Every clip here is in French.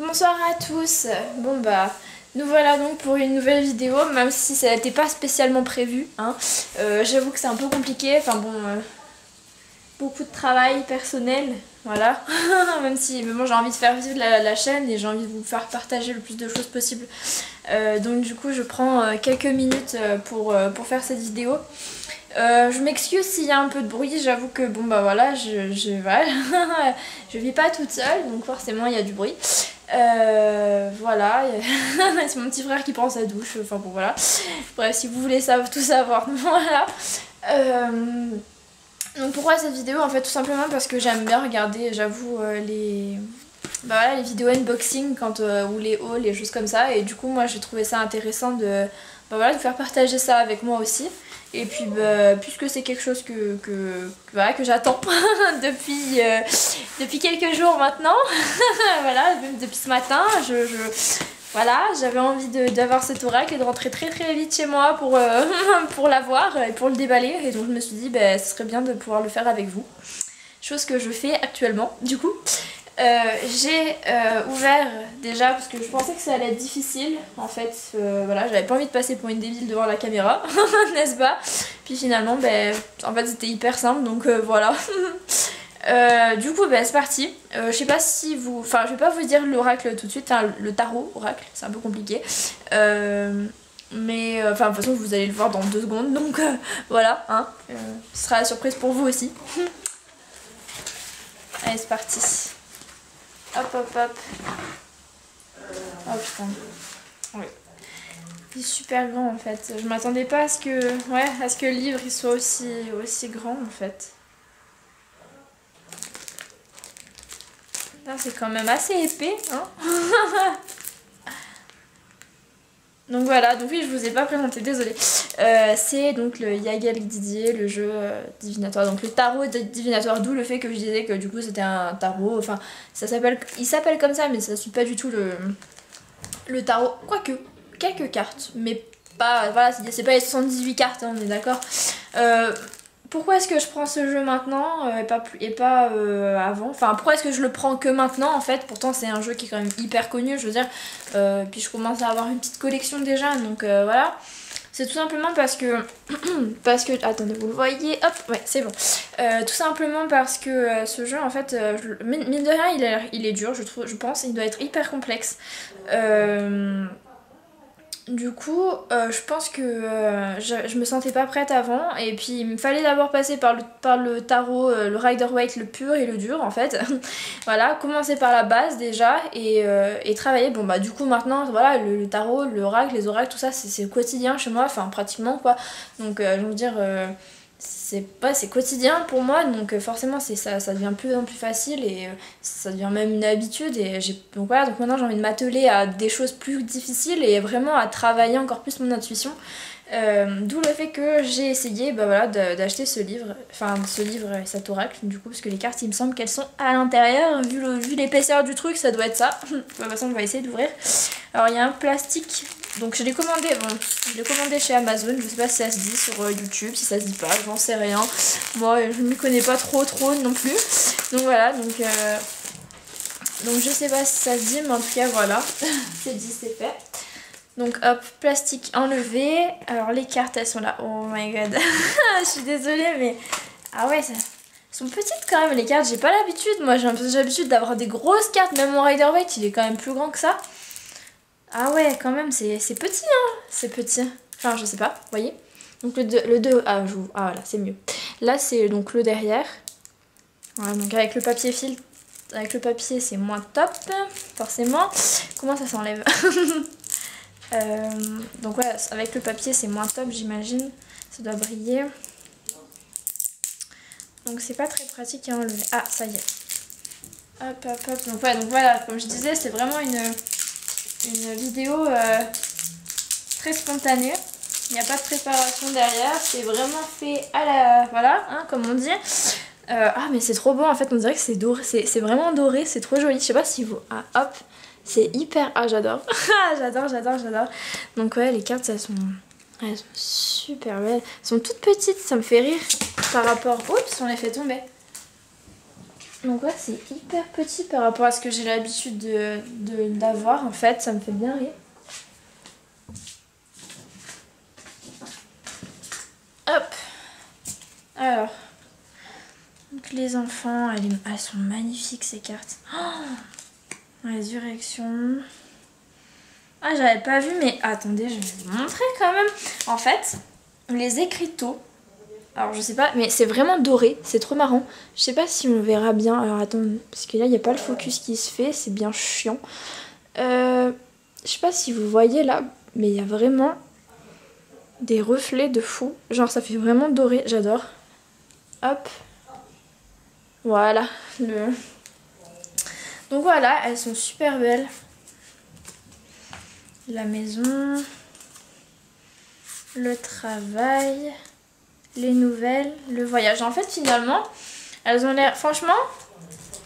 Bonsoir à tous. Bon bah nous voilà donc pour une nouvelle vidéo, même si ça n'était pas spécialement prévu hein. J'avoue que c'est un peu compliqué, enfin bon beaucoup de travail personnel, voilà. Même si bon, j'ai envie de faire vivre la chaîne et j'ai envie de vous faire partager le plus de choses possible. Donc du coup je prends quelques minutes pour faire cette vidéo. Je m'excuse s'il y a un peu de bruit, j'avoue que bon bah voilà, voilà. Je vis pas toute seule, donc forcément il y a du bruit. Voilà, c'est mon petit frère qui prend sa douche, enfin bon voilà. Bref, si vous voulez tout savoir, voilà. Donc pourquoi cette vidéo? En fait tout simplement parce que j'aime bien regarder, j'avoue, les vidéos unboxing ou les hauls, les choses comme ça. Et du coup moi j'ai trouvé ça intéressant de vous faire partager ça avec moi aussi. Et puis puisque c'est quelque chose que j'attends depuis quelques jours maintenant, voilà, même depuis ce matin, voilà, j'avais envie d'avoir cet oracle et de rentrer très vite chez moi pour l'avoir et pour le déballer. Et donc je me suis dit ce serait bien de pouvoir le faire avec vous. Chose que je fais actuellement du coup. J'ai ouvert déjà parce que je pensais que ça allait être difficile en fait, voilà, j'avais pas envie de passer pour une débile devant la caméra, n'est-ce pas? Puis finalement en fait c'était hyper simple donc voilà. Du coup c'est parti. Je sais pas si vous... Enfin je vais pas vous dire l'oracle tout de suite, hein, le tarot oracle, c'est un peu compliqué. Mais enfin de toute façon vous allez le voir dans 2 secondes donc voilà hein, ce sera la surprise pour vous aussi. Allez c'est parti. Hop hop hop. Oh putain. Oui. Il est super grand en fait. Je m'attendais pas à ce que le livre il soit aussi grand en fait. Là c'est quand même assez épais hein. Donc voilà, donc oui je vous ai pas présenté, désolée. C'est donc le Yael Didier, le jeu divinatoire, donc le tarot divinatoire, d'où le fait que je disais que du coup c'était un tarot, enfin il s'appelle comme ça mais ça suit pas du tout le tarot, quoique quelques cartes, mais pas, voilà, c'est pas les 78 cartes, hein, on est d'accord. Pourquoi est-ce que je prends ce jeu maintenant et pas avant? Enfin pourquoi est-ce que je le prends que maintenant en fait? Pourtant c'est un jeu qui est quand même hyper connu, je veux dire. Puis je commence à avoir une petite collection déjà, donc voilà. C'est tout simplement parce que... attendez, vous le voyez, hop, ouais c'est bon. Tout simplement parce que ce jeu en fait, mine de rien il est dur je pense, il doit être hyper complexe. Du coup, je pense que je me sentais pas prête avant et puis il me fallait d'abord passer par le tarot, le Rider-Waite, le pur et le dur en fait. Voilà, commencer par la base déjà et travailler. Bon bah du coup maintenant, voilà, le tarot, l'oracle, les oracles, tout ça c'est quotidien chez moi, enfin pratiquement quoi. Donc je veux dire... c'est quotidien pour moi donc forcément ça devient de plus en plus facile et ça devient même une habitude et donc voilà, donc maintenant j'ai envie de m'atteler à des choses plus difficiles et vraiment à travailler encore plus mon intuition, d'où le fait que j'ai essayé d'acheter ce livre et cet oracle du coup parce que les cartes il me semble qu'elles sont à l'intérieur, vu l'épaisseur du truc ça doit être ça. De toute façon on va essayer d'ouvrir. Alors il y a un plastique. Donc je l'ai commandé chez Amazon, je sais pas si ça se dit sur YouTube, si ça se dit pas, j'en sais rien. Moi je ne m'y connais pas trop non plus. Donc voilà, donc je sais pas si ça se dit, mais en tout cas voilà, c'est dit, c'est fait. Donc hop, plastique enlevé. Alors les cartes elles sont là, oh my god. Je suis désolée mais... Ah ouais, elles sont petites quand même les cartes, j'ai pas l'habitude. Moi j'ai l'habitude d'avoir des grosses cartes, même mon Rider-Waite il est quand même plus grand que ça. Ah ouais, quand même, c'est petit, hein, c'est petit. Enfin, je sais pas, vous voyez. Donc le 2, ah voilà, c'est mieux. Là, c'est donc le derrière. Voilà, donc avec le papier c'est moins top, forcément. Comment ça s'enlève? Donc voilà, avec le papier, c'est moins top, j'imagine. Ça doit briller. Donc c'est pas très pratique à enlever. Ah, ça y est. Hop, hop, hop. Donc voilà, comme je disais, c'est vraiment une vidéo très spontanée, il n'y a pas de préparation derrière, c'est vraiment fait à la... voilà, hein, comme on dit. Ah mais c'est trop beau en fait, on dirait que c'est doré, c'est vraiment doré, c'est trop joli, je sais pas si vous... Ah hop, c'est hyper... Ah j'adore, j'adore. Donc ouais, les cartes elles sont super belles, elles sont toutes petites, ça me fait rire par rapport... Oups, on les fait tomber. Donc ouais, c'est hyper petit par rapport à ce que j'ai l'habitude d'avoir en fait, ça me fait bien rire. Hop. Alors. Donc les enfants, elles sont magnifiques ces cartes. Oh, résurrection. Ah, j'avais pas vu, mais attendez, je vais vous montrer quand même. En fait, les écriteaux. Alors je sais pas, mais c'est vraiment doré, c'est trop marrant. Je sais pas si on verra bien. Alors attends, parce que là il n'y a pas le focus qui se fait, c'est bien chiant. Je sais pas si vous voyez là, mais il y a vraiment des reflets de fou. Genre ça fait vraiment doré, j'adore. Hop. Voilà. Donc voilà, elles sont super belles. La maison, le travail, les nouvelles, le voyage. En fait finalement, elles ont l'air, franchement,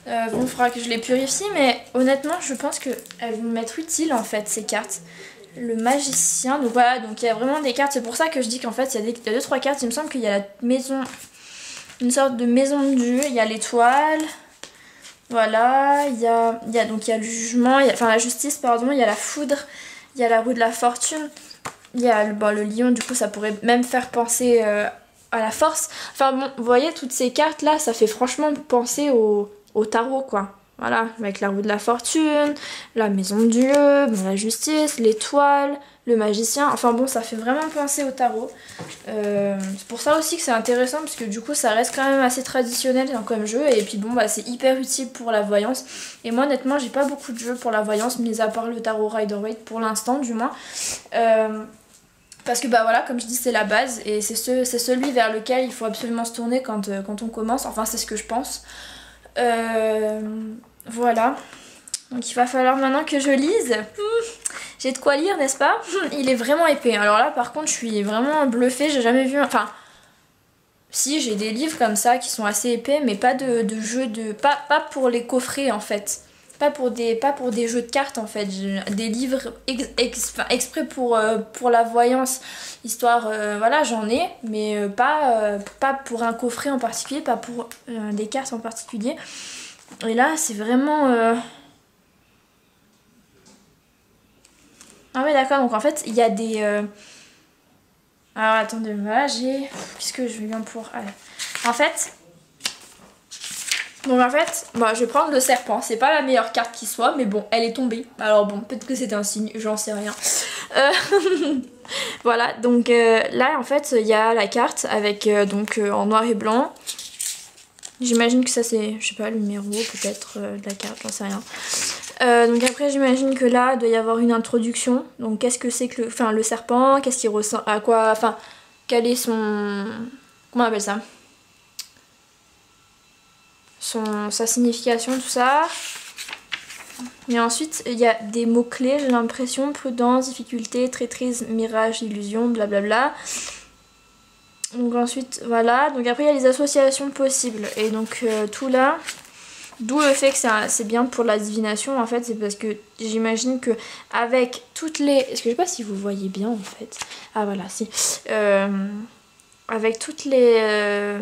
bon, il faudra que je les purifie, mais honnêtement je pense qu'elles vont m'être utiles en fait ces cartes. Le magicien, donc voilà, donc il y a vraiment des cartes, c'est pour ça que je dis qu'en fait il y a 2-3 cartes, il me semble qu'il y a la maison, une sorte de maison de Dieu, il y a l'étoile, voilà, il y a le jugement, enfin la justice pardon, il y a la foudre, il y a la roue de la fortune, il y a le lion, du coup ça pourrait même faire penser à la force. Enfin bon, vous voyez toutes ces cartes là, ça fait franchement penser au tarot quoi. Voilà, avec la roue de la fortune, la maison de Dieu, bon, la justice, l'étoile, le magicien. Enfin bon, ça fait vraiment penser au tarot. C'est pour ça aussi que c'est intéressant, parce que du coup ça reste quand même assez traditionnel comme jeu. Et puis bon, bah, c'est hyper utile pour la voyance. Et moi honnêtement, j'ai pas beaucoup de jeux pour la voyance, mis à part le tarot Rider-Waite pour l'instant du moins. Parce que bah voilà, comme je dis, c'est la base. Et c'est celui vers lequel il faut absolument se tourner quand on commence. Enfin, c'est ce que je pense. Voilà, donc il va falloir maintenant que je lise. J'ai de quoi lire, n'est-ce pas? Il est vraiment épais. Alors là par contre je suis vraiment bluffée, j'ai jamais vu... Enfin, si, j'ai des livres comme ça qui sont assez épais, mais pas de jeux de... Pas pour les coffrets en fait. Pas pour des jeux de cartes en fait. Des livres exprès pour la voyance. Histoire, voilà, j'en ai, mais pas pour un coffret en particulier, pas pour des cartes en particulier. Et là, c'est vraiment... Ah ouais, d'accord, donc en fait, il y a des... Alors, attendez, voilà, j'ai... Qu'est-ce que je viens pour... Allez. En fait... Donc en fait, bah, je vais prendre le serpent. C'est pas la meilleure carte qui soit, mais bon, elle est tombée. Alors bon, peut-être que c'était un signe, j'en sais rien. Voilà, donc là, en fait, il y a la carte avec, en noir et blanc. J'imagine que ça c'est, je sais pas, le numéro peut-être de la carte, j'en sais rien. Donc après j'imagine que là il doit y avoir une introduction. Donc qu'est-ce que c'est que le serpent, qu'est-ce qu'il ressent, à quoi, enfin quel est son, comment on appelle ça, sa signification, tout ça. Et ensuite il y a des mots clés, j'ai l'impression: prudence, difficulté, traîtrise, mirage, illusion, blablabla. Donc ensuite voilà, donc après il y a les associations possibles, et donc tout là, d'où le fait que c'est bien pour la divination en fait, c'est parce que j'imagine que avec toutes les... Est-ce que je sais pas si vous voyez bien en fait, ah voilà, si, avec toutes les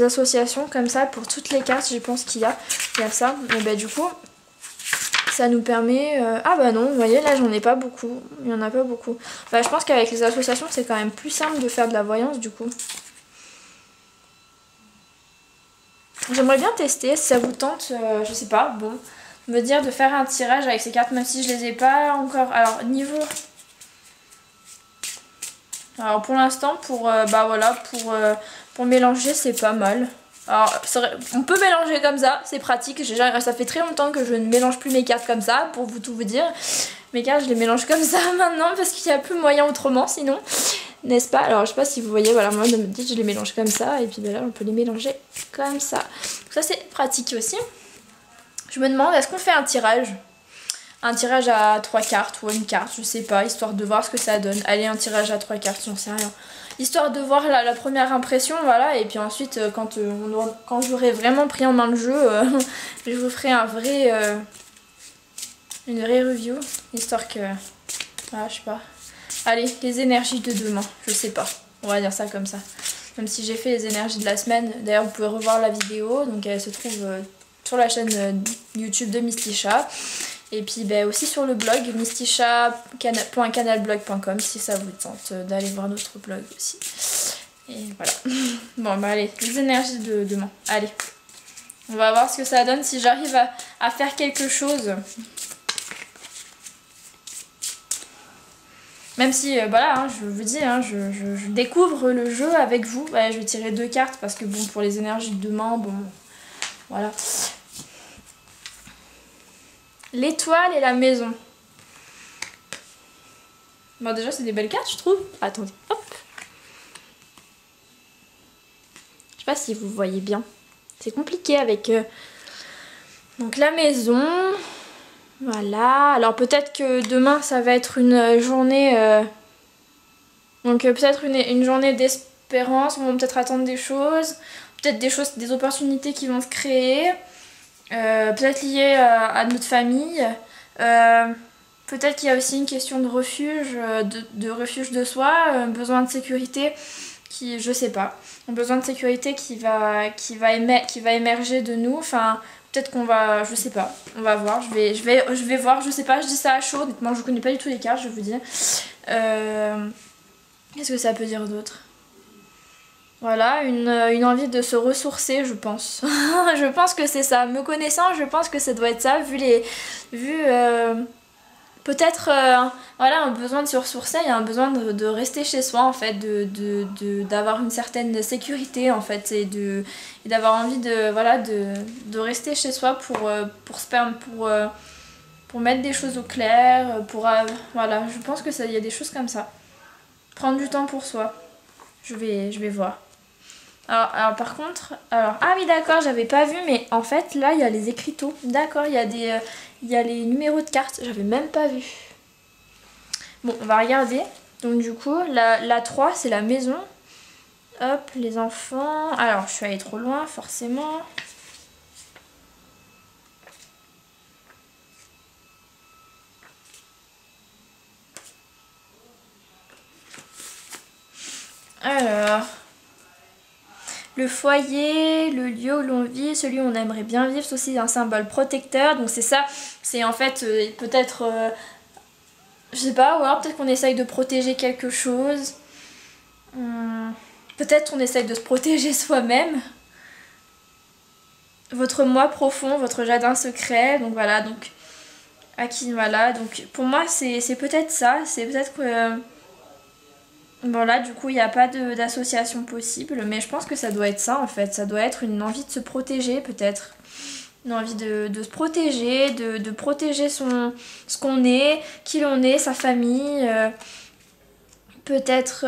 associations comme ça, pour toutes les cartes je pense qu'il y a ça, et bah du coup ça nous permet... Ah bah non, vous voyez, là j'en ai pas beaucoup. Il y en a pas beaucoup. Bah je pense qu'avec les associations, c'est quand même plus simple de faire de la voyance du coup. J'aimerais bien tester, si ça vous tente, je sais pas, bon, me dire de faire un tirage avec ces cartes, même si je les ai pas encore. Alors, niveau... Alors pour l'instant, bah voilà, pour mélanger, c'est pas mal. Alors, on peut mélanger comme ça, c'est pratique. Ça fait très longtemps que je ne mélange plus mes cartes comme ça, pour tout vous dire. Mes cartes, je les mélange comme ça maintenant, parce qu'il n'y a plus moyen autrement, sinon. N'est-ce pas? Alors, je sais pas si vous voyez, voilà, moi, de me dire, je les mélange comme ça, et puis ben là, on peut les mélanger comme ça. Donc ça, c'est pratique aussi. Je me demande, est-ce qu'on fait un tirage? Un tirage à 3 cartes ou une carte, je sais pas, histoire de voir ce que ça donne. Allez, un tirage à 3 cartes, j'en sais rien. Histoire de voir la première impression, voilà, et puis ensuite, quand j'aurai vraiment pris en main le jeu, je vous ferai une vraie review, histoire que... Voilà, je sais pas. Allez, les énergies de demain, je sais pas, on va dire ça comme ça. même si j'ai fait les énergies de la semaine. D'ailleurs vous pouvez revoir la vidéo, donc elle se trouve sur la chaîne YouTube de Mistisha. Et puis aussi sur le blog mistisha.canalblog.com si ça vous tente d'aller voir notre blog aussi. Et voilà. Bon bah allez, les énergies de demain. Allez, on va voir ce que ça donne si j'arrive à faire quelque chose. Même si, voilà, hein, je vous dis, hein, je découvre le jeu avec vous. Ouais, je vais tirer 2 cartes parce que bon, pour les énergies de demain, bon, voilà. L'étoile et la maison. Bon, déjà, c'est des belles cartes, je trouve. Attendez, hop. Je sais pas si vous voyez bien. C'est compliqué avec... Donc, la maison... Voilà, alors peut-être que demain ça va être une journée, donc peut-être une journée d'espérance, on va peut-être attendre des choses, peut-être des opportunités qui vont se créer, peut-être liées à notre famille, peut-être qu'il y a aussi une question de refuge, de refuge de soi, besoin de sécurité, je sais pas, un besoin de sécurité qui va émerger de nous, enfin... Peut-être qu'on va, je sais pas, on va voir, je vais voir, je sais pas, je dis ça à chaud, honnêtement je connais pas du tout les cartes, je vous dis. Qu'est-ce que ça peut dire d'autre? Voilà, une envie de se ressourcer, je pense. Je pense que c'est ça, me connaissant, je pense que ça doit être ça, peut-être, voilà, un besoin de se ressourcer, il y a un besoin de rester chez soi, en fait, d'avoir une certaine sécurité, en fait, et d'avoir envie de rester chez soi pour mettre des choses au clair, voilà, je pense que il y a des choses comme ça. Prendre du temps pour soi, je vais voir. Alors par contre, ah oui d'accord, j'avais pas vu, mais en fait là il y a les écriteaux, d'accord, il y a les numéros de cartes, j'avais même pas vu. Bon, on va regarder. Donc du coup, la 3 c'est la maison. Hop, les enfants. Alors je suis allée trop loin forcément. Alors... Le foyer, le lieu où l'on vit, celui où on aimerait bien vivre, c'est aussi un symbole protecteur. Donc c'est ça, c'est en fait peut-être, je sais pas, ou alors peut-être qu'on essaye de protéger quelque chose. Peut-être on essaye de se protéger soi-même. Votre moi profond, votre jardin secret, donc voilà, donc voilà, donc pour moi c'est peut-être ça, c'est peut-être que... Bon là du coup il n'y a pas d'association possible, mais je pense que ça doit être ça en fait, ça doit être une envie de se protéger peut-être. Une envie de se protéger, de protéger ce qu'on est, qui l'on est, sa famille. Peut-être,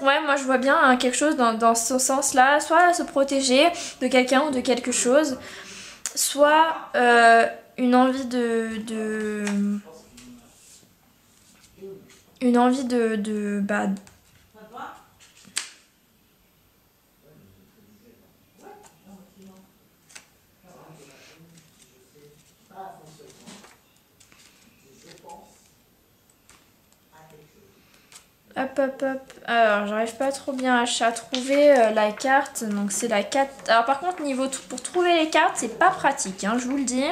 ouais, moi je vois bien hein, quelque chose dans ce sens-là, soit se protéger de quelqu'un ou de quelque chose, soit une envie hop hop hop, alors j'arrive pas trop bien à trouver la carte, donc c'est la 4. Alors par contre pour trouver les cartes c'est pas pratique, hein, je vous le dis.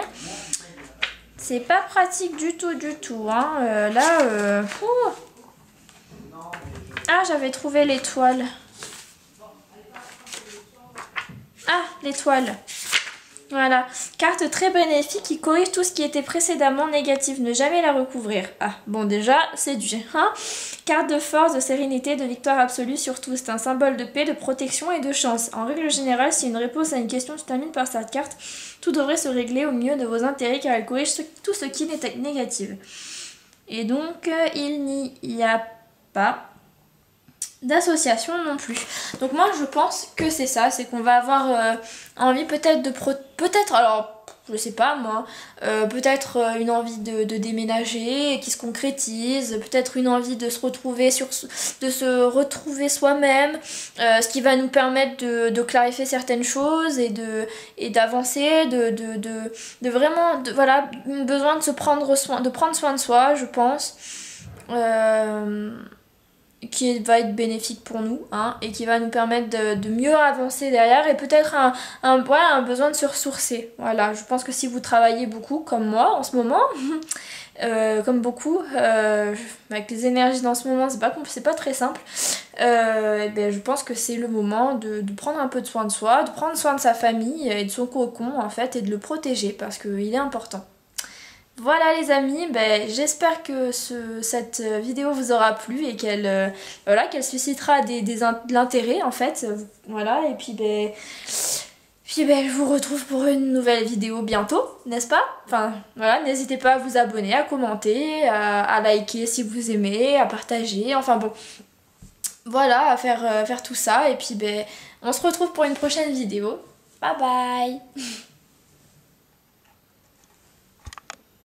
C'est pas pratique du tout, hein. Ah, j'avais trouvé l'étoile. Ah, l'étoile. Voilà. Carte très bénéfique qui corrige tout ce qui était précédemment négatif. Ne jamais la recouvrir. Ah, bon déjà, c'est du... Hein. Carte de force, de sérénité, de victoire absolue sur tout. C'est un symbole de paix, de protection et de chance. En règle générale, si une réponse à une question se termine par cette carte, tout devrait se régler au mieux de vos intérêts car elle corrige tout ce qui n'est négatif. Et donc, il n'y a pas d'association non plus. Donc moi je pense que c'est ça, c'est qu'on va avoir envie peut-être peut-être, alors je sais pas moi, peut-être une envie de déménager qui se concrétise, peut-être une envie de se retrouver soi-même, ce qui va nous permettre de clarifier certaines choses et d'avancer, de vraiment, voilà, besoin de prendre soin de soi, je pense. qui va être bénéfique pour nous, hein, et qui va nous permettre de mieux avancer derrière, et peut-être voilà, un besoin de se ressourcer. Voilà, je pense que si vous travaillez beaucoup comme moi en ce moment, comme beaucoup, avec les énergies dans ce moment, c'est pas très simple. Et ben, je pense que c'est le moment de prendre un peu de soin de soi, de prendre soin de sa famille et de son cocon en fait, et de le protéger parce qu'il est important. Voilà les amis, ben, j'espère que cette vidéo vous aura plu et voilà, qu'elle suscitera de l'intérêt en fait. Voilà, et puis je vous retrouve pour une nouvelle vidéo bientôt, n'est-ce pas? Enfin voilà, n'hésitez pas à vous abonner, à commenter, à liker si vous aimez, à partager, enfin bon. Voilà, à faire tout ça, et puis ben, on se retrouve pour une prochaine vidéo. Bye bye!